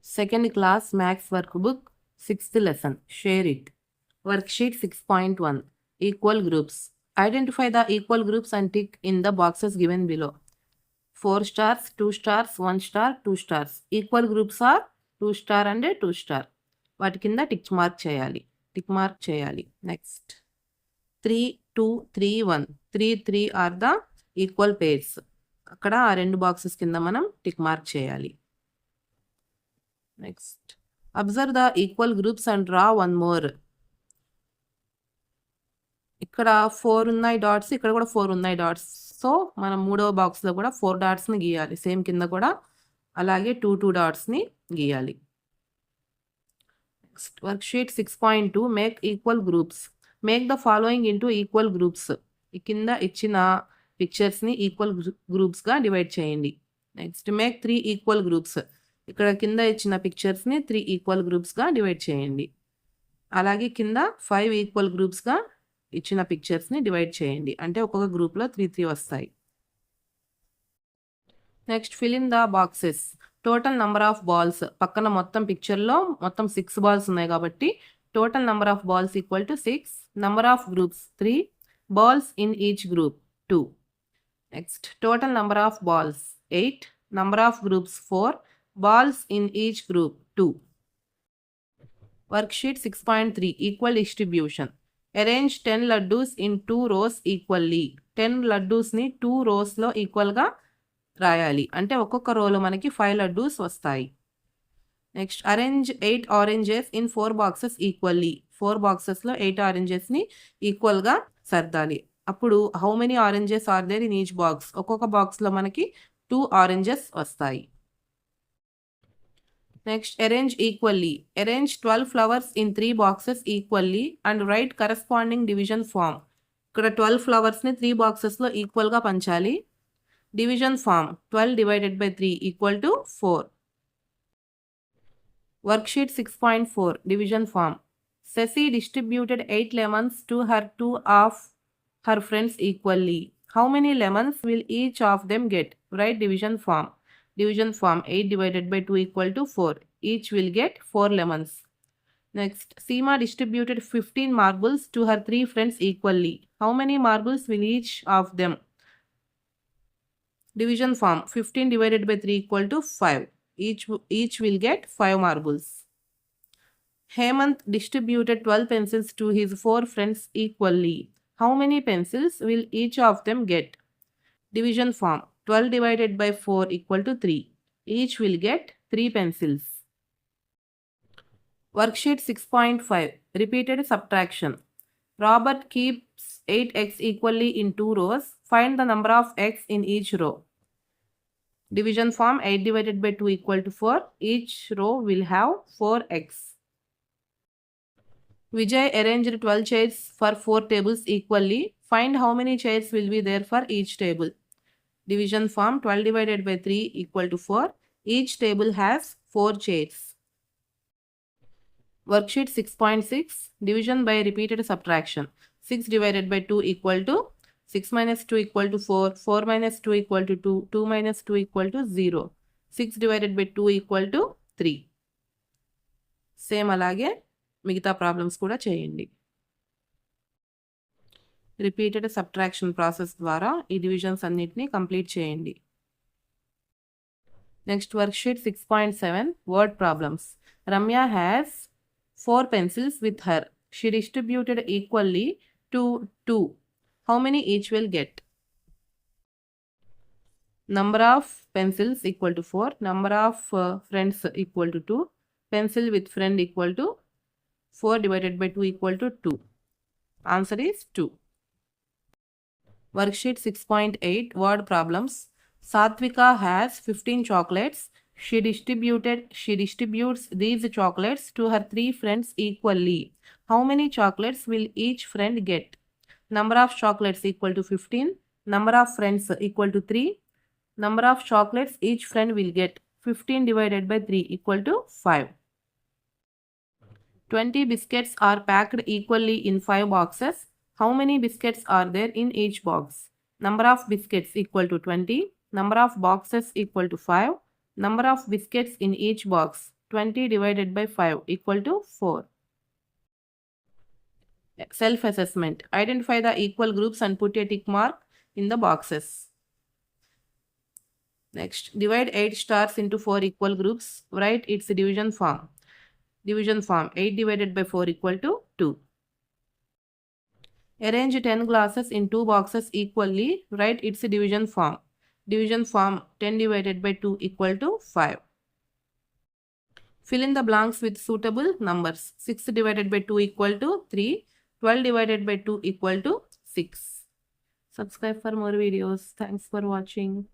Second class Max workbook, 6th lesson. Share it. Worksheet 6.1. Equal groups. Identify the equal groups and tick in the boxes given below. 4 stars, 2 stars, 1 star, 2 stars. Equal groups are 2 star and 2 star. వాటి కింద tick mark చేయాలి. Next 3, 2, 3, 1. 3, 3 are the equal pairs. అక్కడ ఆ రెండు boxes కింద మనం tick mark చేయాలి. Next observe the equal groups and draw one more. ఇక్కడ 4 ఉన్నాయి డాట్స్, ఇక్కడ కూడా 4 ఉన్నాయి డాట్స్. సో మనం మూడవ బాక్స్లో కూడా 4 డాట్స్ని గీయాలి. సేమ్ కింద కూడా అలాగే 2 డాట్స్ని గీయాలి. Next worksheet 6.2 make equal groups. Make the following into equal groups. ఈ కింద ఇచ్చిన పిక్చర్స్ని ఈక్వల్ గ్రూప్స్గా డివైడ్ చేయండి. Next make 3 equal groups. ఇక్కడ కింద ఇచ్చిన పిక్చర్స్ని 3 ఈక్వల్ గ్రూప్స్గా డివైడ్ చేయండి. అలాగే కింద 5 ఈక్వల్ గ్రూప్స్గా ఇచ్చిన పిక్చర్స్ని డివైడ్ చేయండి. అంటే ఒక్కొక్క గ్రూప్లో 3 వస్తాయి. Next fill in the boxes. Total number of balls. పక్కన మొత్తం పిక్చర్లో మొత్తం 6 బాల్స్ ఉన్నాయి కాబట్టి total number of balls equal to 6. Number of groups 3. Balls in each group 2. Next total number of balls 8. Number of groups 4. Balls in each group 2. Worksheet 6.3 equal distribution. Arrange 10 laddoos in 2 rows equally. 10 లడ్డూస్ని 2 rows ఈక్వల్గా రాయాలి. అంటే ఒక్కొక్క రోలో మనకి 5 లడ్డూస్ వస్తాయి. Next arrange 8 oranges in 4 boxes equally. 4 boxesలో 8 ఆరెంజెస్ని ఈక్వల్గా సర్దాలి. అప్పుడు how many oranges are there in each box. ఒక్కొక్క బాక్స్లో మనకి 2 ఆరెంజెస్ వస్తాయి. Next arrange equally. Arrange 12 flowers ఇన్ 3 boxes equally and write corresponding division form. ఇక్కడ 12 ఫ్లవర్స్ని 3 boxesలో ఈక్వల్గా పంచాలి. Division form 12 divided by 3 equal to 4. Worksheet 6.4 division form. Ceci distributed 8 lemons to her 2 of her friends equally. How many lemons will each of them get? Write division form. Division form 8 divided by 2 equal to 4. Each will get 4 lemons. Next, Seema distributed 15 marbles to her 3 friends equally. How many marbles will each of them? Division form 15 divided by 3 equal to 5. Each will get 5 marbles. Hemant distributed 12 pencils to his 4 friends equally. How many pencils will each of them get? Division form 12 divided by 4 equal to 3. Each will get 3 pencils. Worksheet 6.5 repeated subtraction. Robert keeps 8x equally in 2 rows. Find the number of x in each row. Division form 8 divided by 2 equal to 4. Each row will have 4x. Vijay arranged 12 chairs for 4 tables equally. Find how many chairs will be there for each table. Division form 12 divided by 3 equal to 4. Each table has 4 chairs. Worksheet 6.6 division by repeated subtraction. 6 divided by 2 equal to 6 minus 2 equal to 4. 4 minus 2 equal to 2. 2 minus 2 equal to 0. 6 divided by 2 equal to 3. Same అలాగే మిగతా problems కూడా చేయండి. Repeated subtraction process ద్వారా ఈ divisions అన్నిటినీ complete చేయండి. Next worksheet 6.7 word problems. Ramya has 4 pencils with her. She distributed equally to 2. How many each will get? Number of pencils equal to 4. Number of friends equal to 2. Pencil with friend equal to 4 divided by 2 equal to 2. Answer is 2. Worksheet 6.8 word problems. Satvika has 15 chocolates. She distributes these chocolates to her 3 friends equally. How many chocolates will each friend get? Number of chocolates equal to 15. Number of friends equal to 3. Number of chocolates each friend will get. 15 divided by 3 equal to 5. 20 biscuits are packed equally in 5 boxes. How many biscuits are there in each box? Number of biscuits equal to 20. Number of boxes equal to 5. Number of biscuits in each box 20 divided by 5 equal to 4. Self-assessment. Identify the equal groups and put a tick mark in the boxes. Next, divide 8 stars into 4 equal groups. Write its division form. Division form. 8 divided by 4 equal to 2. Arrange 10 glasses in 2 boxes equally. Write its division form. Division form. 10 divided by 2 equal to 5. Fill in the blanks with suitable numbers. 6 divided by 2 equal to 3. 12 divided by 2 equal to 6. Subscribe for more videos. Thanks for watching.